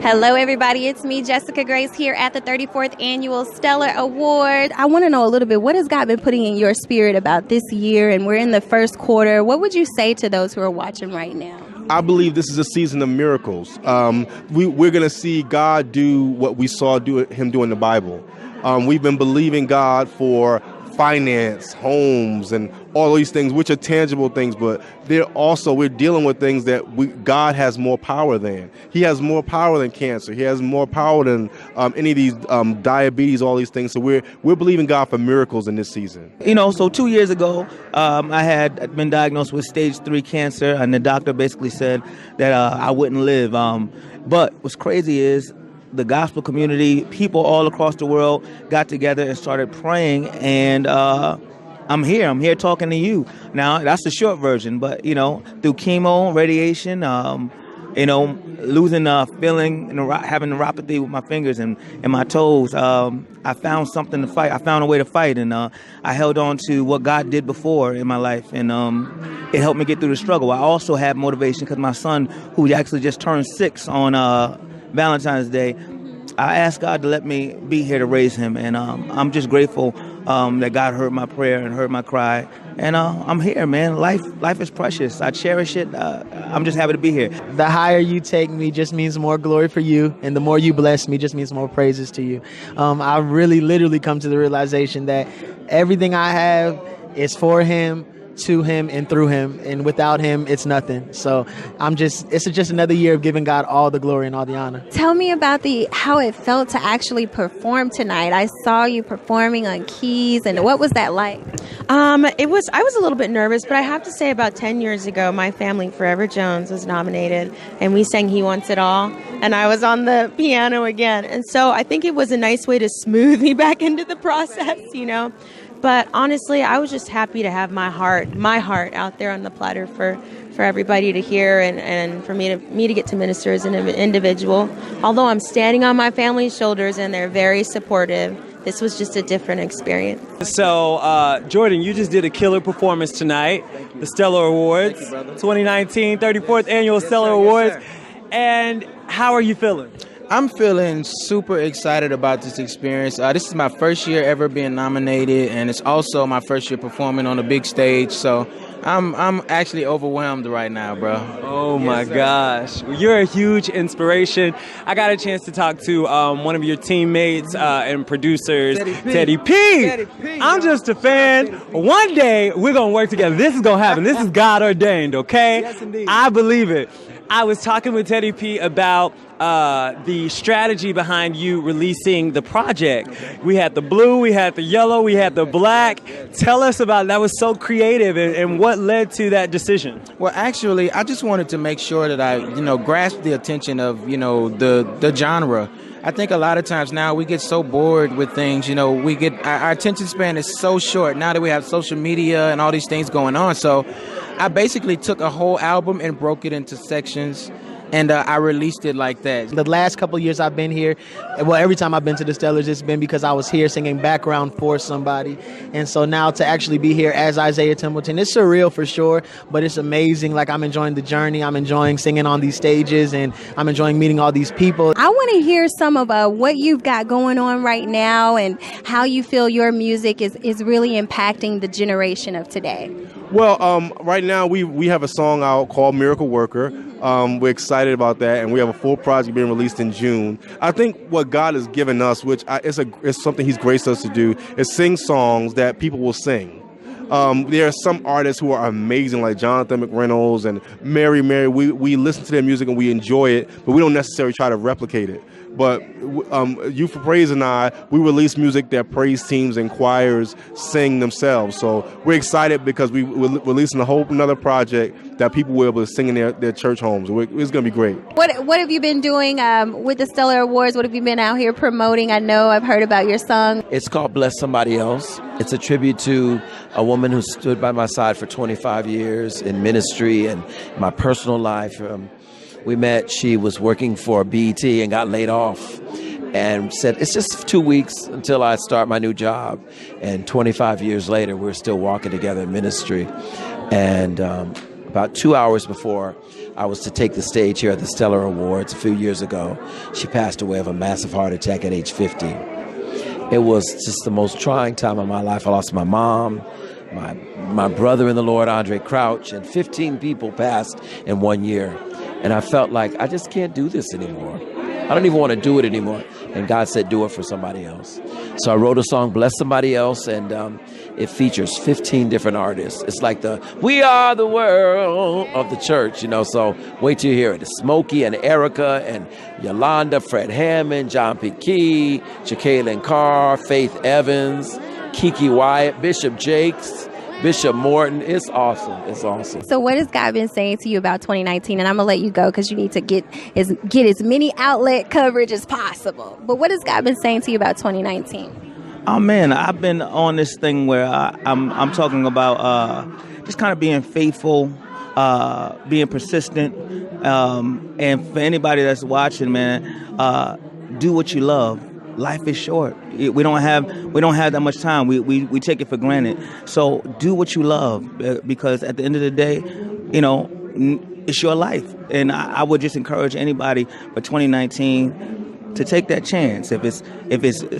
Hello, everybody. It's me, Jessica Grace, here at the 34th Annual Stellar Award. I want to know a little bit, what has God been putting in your spirit about this year? And we're in the first quarter. What would you say to those who are watching right now? I believe this is a season of miracles. We're going to see God do what we saw him do in the Bible. We've been believing God for finance, homes, and all these things, which are tangible things, but we're dealing with things that God has more power than. He has more power than cancer. He has more power than any of these diabetes, all these things. So we're believing God for miracles in this season. So 2 years ago, I had been diagnosed with stage 3 cancer, and the doctor basically said that I wouldn't live. But what's crazy is the gospel community, people all across the world got together and started praying, and I'm here talking to you. Now, that's the short version, but, through chemo, radiation, losing feeling, having neuropathy with my fingers and my toes, I found something to fight. I found a way to fight, and I held on to what God did before in my life, and it helped me get through the struggle. I also had motivation because my son, who actually just turned 6 on Valentine's Day, I asked God to let me be here to raise him, and I'm just grateful that God heard my prayer and heard my cry, and I'm here, man. Life is precious. I cherish it. I'm just happy to be here. The higher you take me just means more glory for you, and the more you bless me just means more praises to you. I really literally come to the realization that everything I have is for him, to him, and through him, and without him it's nothing. So it's just another year of giving God all the glory and all the honor. Tell me about how it felt to actually perform tonight. I saw you performing on keys, and what was that like? I was a little bit nervous, but I have to say about 10 years ago, my family, Forever Jones, was nominated, and we sang He Wants It All, and I was on the piano again. And so I think it was a nice way to smooth me back into the process, But honestly, I was just happy to have my heart out there on the platter for everybody to hear, and for me to get to minister as an individual. Although I'm standing on my family's shoulders and they're very supportive, this was just a different experience. So, Jordan, you just did a killer performance tonight, the Stellar Awards, 2019 34th Annual Stellar Awards. And how are you feeling? I'm feeling super excited about this experience. This is my first year ever being nominated, and it's also my first year performing on a big stage. So I'm actually overwhelmed right now, bro. Oh my gosh. Well, you're a huge inspiration. I got a chance to talk to one of your teammates and producers, Teddy P. I'm just a fan. One day we're going to work together. This is going to happen. This is God ordained, okay? Yes, indeed. I believe it. I was talking with Teddy P about the strategy behind you releasing the project. We had the blue, we had the yellow, we had the black. Tell us about that. Was so creative, and what led to that decision? Well, actually, I just wanted to make sure that I, grasp the attention of, the genre. I think a lot of times now we get so bored with things, our attention span is so short now that we have social media and all these things going on. So I basically took a whole album and broke it into sections, and I released it like that. The last couple of years I've been here, well, every time I've been to the Stellars, it's been because I was here singing background for somebody. And so now to actually be here as Isaiah Templeton, it's surreal for sure, but it's amazing. Like, I'm enjoying the journey. I'm enjoying singing on these stages, and I'm enjoying meeting all these people. I want to hear some of what you've got going on right now and how you feel your music is really impacting the generation of today. Well, right now we have a song out called Miracle Worker. We're excited about that, and we have a full project being released in June. I think what God has given us, which is something He's graced us to do, is sing songs that people will sing. There are some artists who are amazing, like Jonathan McReynolds and Mary. We listen to their music and we enjoy it, but we don't necessarily try to replicate it. But Youth for Praise and we release music that praise teams and choirs sing themselves. So we're excited because we're releasing a whole another project that people will be able to sing in their church homes. It's going to be great. What have you been doing with the Stellar Awards? What have you been out here promoting? I know I've heard about your song. It's called Bless Somebody Else. It's a tribute to a woman who stood by my side for 25 years in ministry and my personal life. We met, she was working for BET and got laid off and said, it's just 2 weeks until I start my new job. And 25 years later, we're still walking together in ministry. And about 2 hours before I was to take the stage here at the Stellar Awards a few years ago. She passed away of a massive heart attack at age 50. It was just the most trying time of my life. I lost my mom, my brother in the Lord, Andre Crouch, and 15 people passed in 1 year. And I felt like I just can't do this anymore. I don't even want to do it anymore. And God said, do it for somebody else. So I wrote a song, Bless Somebody Else, and it features 15 different artists. It's like the We Are the World of the church, so wait till you hear it. It's Smokey and Erica and Yolanda, Fred Hammond, John P. Key, Jacqueline Carr, Faith Evans, Kiki Wyatt, Bishop Jakes, Bishop Morton. It's awesome. It's awesome. So what has God been saying to you about 2019? And I'm going to let you go because you need to get as many outlet coverage as possible. But what has God been saying to you about 2019? Oh, man, I've been on this thing where I'm talking about just kind of being faithful, being persistent. And for anybody that's watching, man, do what you love. Life is short. We don't have that much time. We take it for granted. So do what you love, because at the end of the day, it's your life. And I would just encourage anybody for 2019 to take that chance. If it's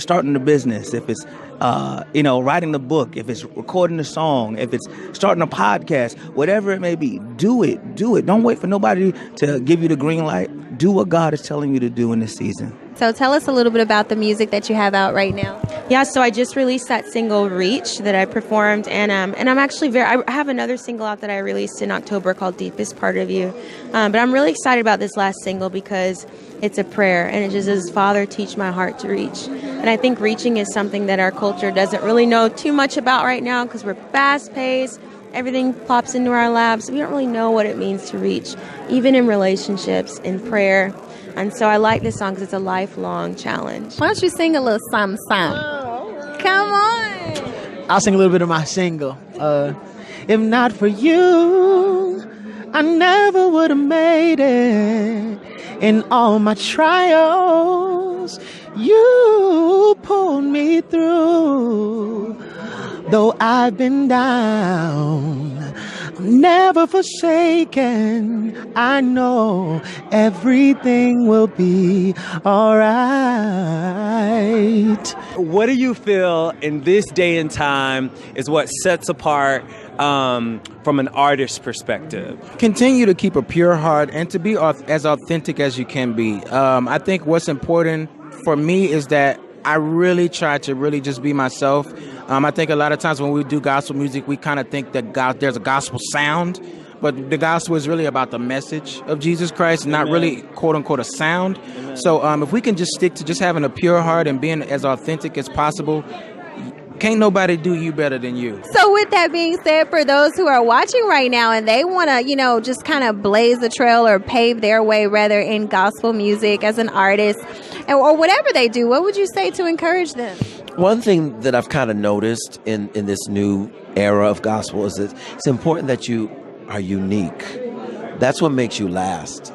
starting a business, if it's writing the book, if it's recording a song, if it's starting a podcast, whatever it may be, do it. Don't wait for nobody to give you the green light. Do what God is telling you to do in this season. So tell us a little bit about the music that you have out right now. Yeah, so I just released that single Reach that I performed, and I'm actually I have another single out that I released in October called Deepest Part of You. But I'm really excited about this last single because it's a prayer, and it just says, Father, teach my heart to reach. And I think reaching is something that our culture doesn't really know too much about right now because we're fast-paced. Everything plops into our laps. We don't really know what it means to reach, even in relationships, in prayer. And so I like this song because it's a lifelong challenge. Why don't you sing a little something? Come on. I'll sing a little bit of my single. If not for you, I never would have made it. In all my trials, you pulled me through. Though I've been down, I'm never forsaken. I know everything will be all right. What do you feel in this day and time is what sets apart from an artist's perspective? Continue to keep a pure heart and to be as authentic as you can be. I think what's important for me is that I really try to really just be myself. I think a lot of times when we do gospel music, we kind of think that there's a gospel sound, but the gospel is really about the message of Jesus Christ, not really, quote unquote, a sound. So if we can just stick to just having a pure heart and being as authentic as possible, can't nobody do you better than you. So with that being said, for those who are watching right now and they want to, just kind of blaze the trail or pave their way rather in gospel music as an artist or whatever they do, what would you say to encourage them? One thing that I've kind of noticed in this new era of gospel is that it's important that you are unique. That's what makes you last.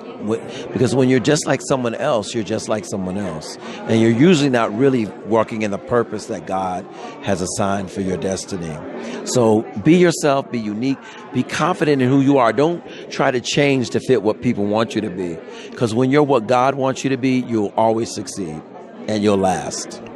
Because when you're just like someone else, you're just like someone else. And you're usually not really working in the purpose that God has assigned for your destiny. So be yourself, be unique, be confident in who you are. Don't try to change to fit what people want you to be. Because when you're what God wants you to be, you'll always succeed and you'll last.